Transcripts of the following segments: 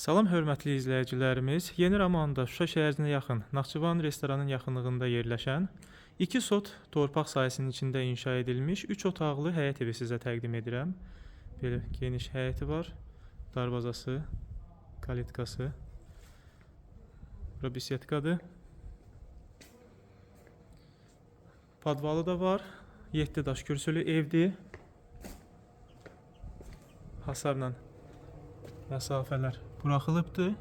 Salam hörmətli izləyicilərimiz. Yeni Romanda Şuşa şəhərinə yaxın Naxçıvan restoranın yaxınlığında yerləşən 2 sot torpaq sahəsinin içində inşa edilmiş 3 otaqlı həyət evi sizə təqdim edirəm. Belə geniş həyəti var. Darvazası, kalitkası. Bura bisetkadır. Podvalı da var. 7 daş kürsülü evdir. Hasarla məsafələr buraxılıbdır.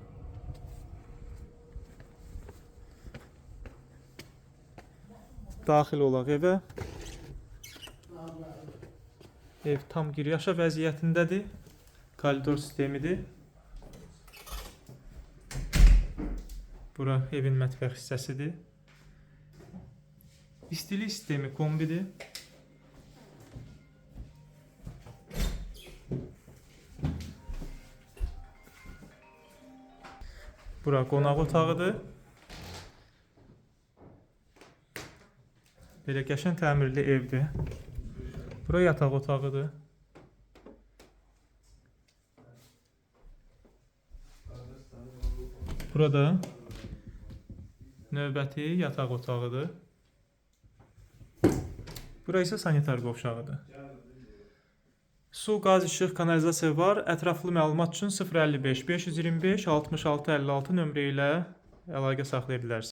Daxil olaq evə. Ev tam giryaşa vəziyyətindədir. Koridor sistemidir. Bura evin mətbəx hissəsidir. İstilik sistemi kombidir. Bura qonaq otağıdır. Belə qəşəng təmirli evdir. Bura yataq otağıdır. Burada növbəti yataq otağıdır. Bura isə sanitar qovşağıdır. Su, qaz, işıq, kanalizasiya var. Ətraflı məlumat üçün 055 525 66 56 nömrə ilə əlaqə saxlaya bilərsiniz.